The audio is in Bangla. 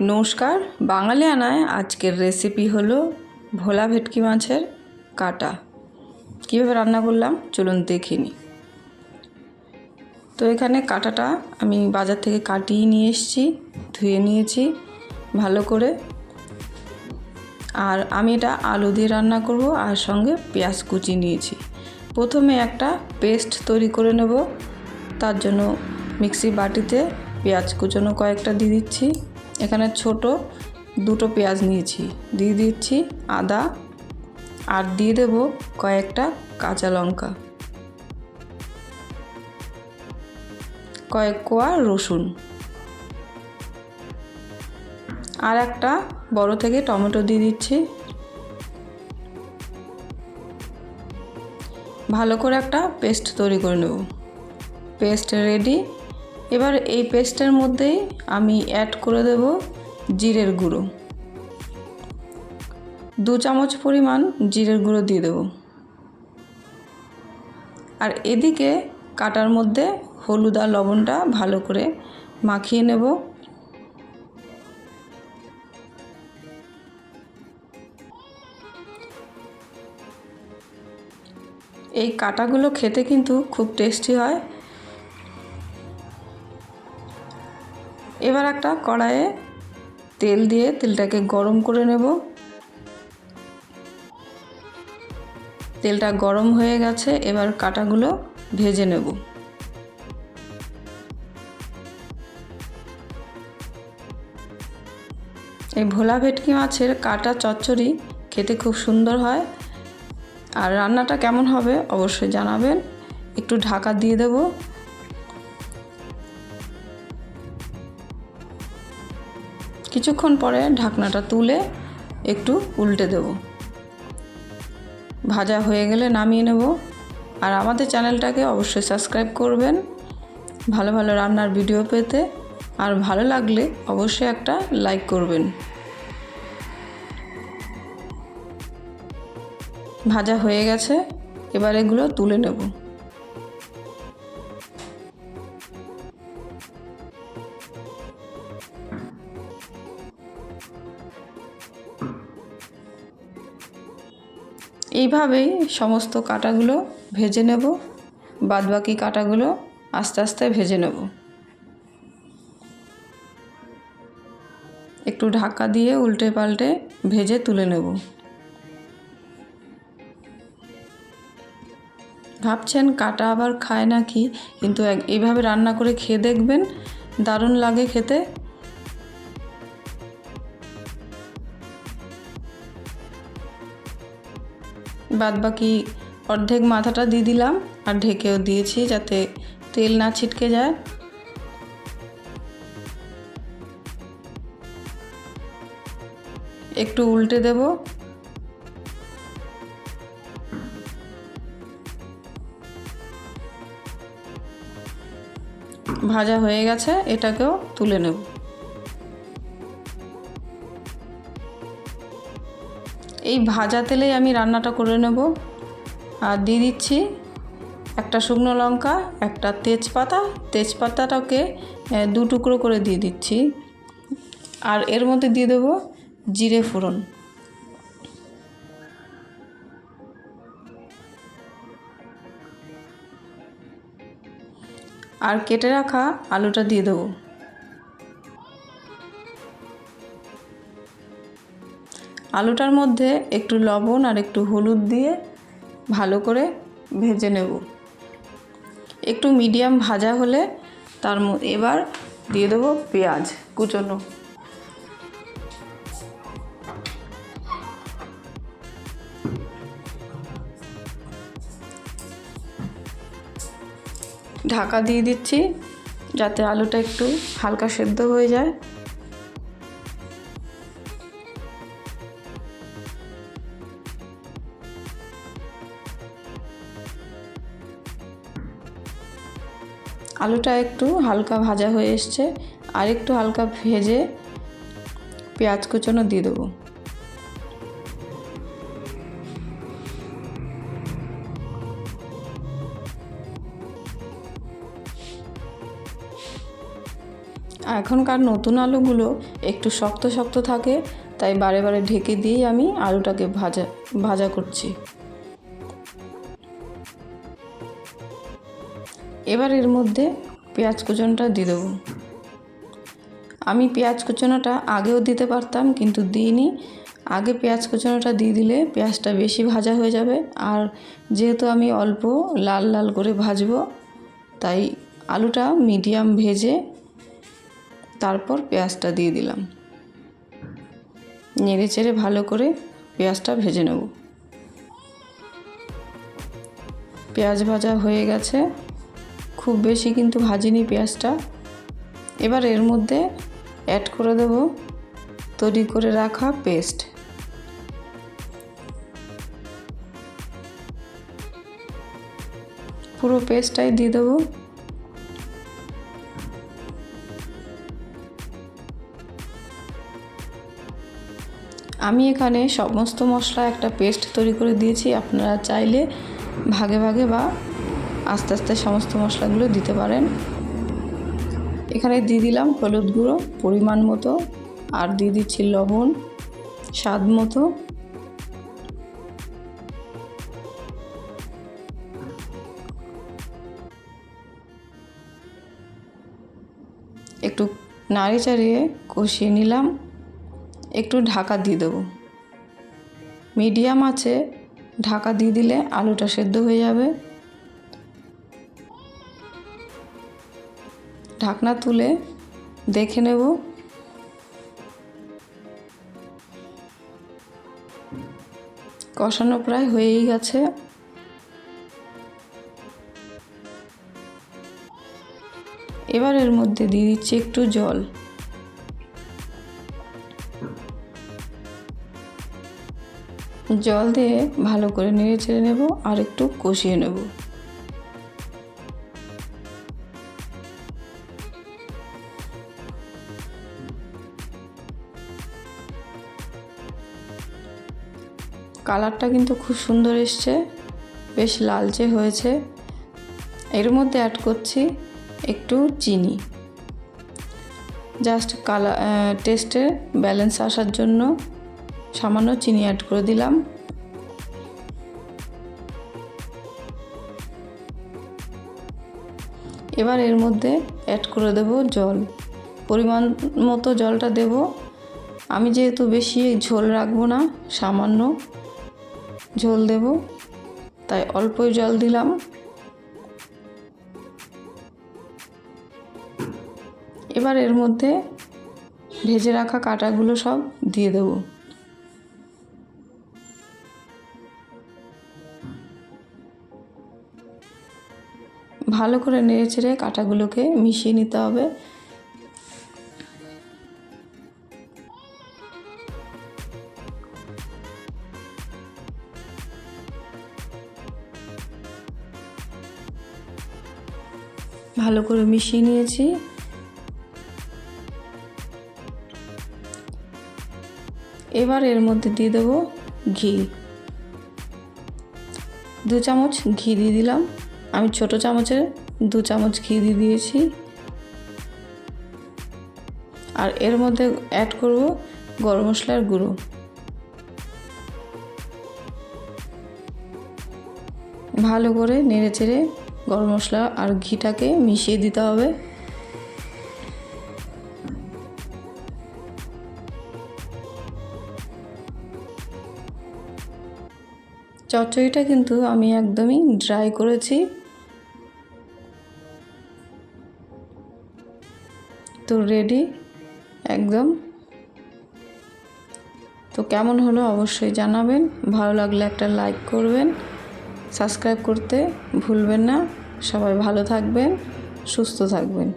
নমস্কার, বাঙালিয়ানায় আজকের রেসিপি হলো ভোলা ভেটকি মাছের কাটা। কীভাবে রান্না করলাম চলুন দেখে নিই। তো এখানে কাটাটা আমি বাজার থেকে কাটিয়ে নিয়ে এসেছি, ধুয়ে নিয়েছি ভালো করে। আর আমি এটা আলু দিয়ে রান্না করব, আর সঙ্গে পেঁয়াজ কুচি নিয়েছি। প্রথমে একটা পেস্ট তৈরি করে নেব। তার জন্য মিক্সি বাটিতে পেঁয়াজ কুচনো কয়েকটা দিয়ে দিচ্ছি। এখানে ছোট দুটো পেঁয়াজ নিয়েছি, দিয়ে দিচ্ছি আদা, আর দিয়ে দেব কয়েকটা কাঁচা লঙ্কা, কয়েক কোয়া রসুন, আর একটা বড় থেকে টমেটো দিয়ে দিচ্ছি। ভালো করে একটা পেস্ট তৈরি করে নেব। Paste ready. এবার এই পেস্টের মধ্যেই আমি অ্যাড করে দেব জিরের গুঁড়ো। 2 চামচ পরিমাণ জিরের গুঁড়ো দিয়ে দেব। আর এদিকে কাটার মধ্যে হলুদ আর লবণটা ভালো করে মাখিয়ে নেব। এই কাটাগুলো খেতে কিন্তু খুব টেস্টি হয়। এবার একটা কড়াইয়ে তেল দিয়ে তেলটাকে গরম করে নেব। তেলটা গরম হয়ে গেছে, এবার কাটাগুলো ভেজে নেব। এই ভোলা ভেটকি মাছের কাটা চচ্চড়ি খেতে খুব সুন্দর হয়। আর রান্নাটা কেমন হবে অবশ্যই জানাবেন। একটু ঢাকা দিয়ে দেব। কিছুক্ষণ পরে ঢাকনাটা তুলে একটু উল্টে দেব। ভাজা হয়ে গেলে নামিয়ে নেব। আর আমাদের চ্যানেলটাকে অবশ্যই সাবস্ক্রাইব করবেন ভালো ভালো রান্নার ভিডিও পেতে। আর ভালো লাগলে অবশ্যই একটা লাইক করবেন। ভাজা হয়ে গেছে, এবার এগুলো তুলে নেব। এইভাবেই সমস্ত কাটাগুলো ভেজে নেব। বাদবাকি কাটাগুলো আস্তে আস্তে ভেজে নেব। একটু ঢাকা দিয়ে উল্টে পাল্টে ভেজে তুলে নেব। ভাবছেন কাটা আবার খায় না কি, কিন্তু এইভাবে রান্না করে খেয়ে দেখবেন, দারুণ লাগে খেতে। বাদবাকি অর্ধেক মাথাটা দিয়ে দিলাম, আর ঢেকেও দিয়েছি যাতে তেল না ছিটকে যায়। একটু উল্টে দেব। ভাজা হয়ে গেছে, এটাকেও তুলে নেব। এই ভাজা তেলেই আমি রান্নাটা করে নেব। আর দিয়ে দিচ্ছি একটা শুকনো লঙ্কা, একটা তেজপাতা। তেজপাতাটাকে 2 টুকরো করে দিয়ে দিচ্ছি। আর এর মধ্যে দিয়ে দেব জিরে ফোড়ন। আর কেটে রাখা আলুটা দিয়ে দেব। আলুটার মধ্যে একটু লবণ আর একটু হলুদ দিয়ে ভালো করে ভেজে নেব। একটু মিডিয়াম ভাজা হলে তার মধ্যে এবার দিয়ে দেব পেঁয়াজ কুচনো। ঢাকা দিয়ে দিচ্ছি যাতে আলুটা একটু হালকা সেদ্ধ হয়ে যায়। আলুটা একটু হালকা ভাজা হয়ে এসছে, আর একটু হালকা ভেজে পেঁয়াজ কুচনো দিয়ে দেবো। এখনকার নতুন আলুগুলো একটু শক্ত শক্ত থাকে, তাই বারে বারে ঢেকে দিয়েই আমি আলুটাকে ভাজা করছি। এবার এর মধ্যে পেঁয়াজ কুচনোটা দিয়ে দেবো। আমি পেঁয়াজ কুচনোটা আগেও দিতে পারতাম, কিন্তু দিইনি। আগে পেঁয়াজ কুচনোটা দিয়ে দিলে পেঁয়াজটা বেশি ভাজা হয়ে যাবে, আর যেহেতু আমি অল্প লাল লাল করে ভাজবো, তাই আলুটা মিডিয়াম ভেজে তারপর পেঁয়াজটা দিয়ে দিলাম। নেড়ে চেড়ে ভালো করে পেঁয়াজটা ভেজে নেব। পেঁয়াজ ভাজা হয়ে গেছে, খুব বেশি কিন্তু ভাজিনি পেঁয়াজটা। এবার এর মধ্যে অ্যাড করে দেব তৈরি করে রাখা পেস্ট। পুরো পেস্টটাই দিয়ে দেবো। আমি এখানে সমস্ত মশলা একটা পেস্ট তৈরি করে দিয়েছি। আপনারা চাইলে ভাগে ভাগে বা আস্তে আস্তে সমস্ত মশলাগুলো দিতে পারেন। এখানে দিয়ে দিলাম হলুদ গুঁড়ো পরিমাণ মতো, আর দিয়ে দিচ্ছি লবণ স্বাদ মতো। একটু নাড়ি চাড়িয়ে কষিয়ে নিলাম। একটু ঢাকা দিয়ে দেবো। মিডিয়াম আছে ঢাকা দিয়ে দিলে আলুটা সেদ্ধ হয়ে যাবে। ঢাকনা তুলে দেখে নেব। কষানো প্রায় হয়েই গেছে। এবার এর মধ্যে দিয়ে দিচ্ছি একটু জল। জল দিয়ে ভালো করে নেড়ে চেড়ে নেব আর একটু কষিয়ে নেব। কালারটা কিন্তু খুব সুন্দর এসছে, বেশ লালচে হয়েছে। এর মধ্যে অ্যাড করছি একটু চিনি, জাস্ট কালার টেস্টের ব্যালেন্স আসার জন্য সামান্য চিনি অ্যাড করে দিলাম। এবার এর মধ্যে অ্যাড করে দেব জল। পরিমাণ মতো জলটা দেব। আমি যেহেতু বেশি ঝোল রাখবো না, সামান্য ঝোল দেব, তাই অল্পই জল দিলাম। এবার এর মধ্যে ভেজে রাখা কাঁটাগুলো সব দিয়ে দেব। ভালো করে নেড়ে চেড়ে কাঁটাগুলোকে মিশিয়ে নিতে হবে। ভালো করে মিশিয়ে নিয়েছি। এবার এর মধ্যে দিয়ে দেব ঘি। 2 চামচ ঘি দিয়ে দিলাম। আমি ছোট চামচের 2 চামচ ঘি দিয়ে দিয়েছি। আর এর মধ্যে অ্যাড করব গরম মশলার গুঁড়ো। ভালো করে নেড়ে চেড়ে গরম মশলা আর ঘিটাকে মিশিয়ে দিতে হবে। চচ্চড়িটা কিন্তু আমি একদমই ড্রাই করেছি। তো রেডি একদম। তো কেমন হলো অবশ্যই জানাবেন। ভালো লাগলে একটা লাইক করবেন, সাবস্ক্রাইব করতে ভুলবেন না। সবাই ভালো থাকবেন, সুস্থ থাকবেন।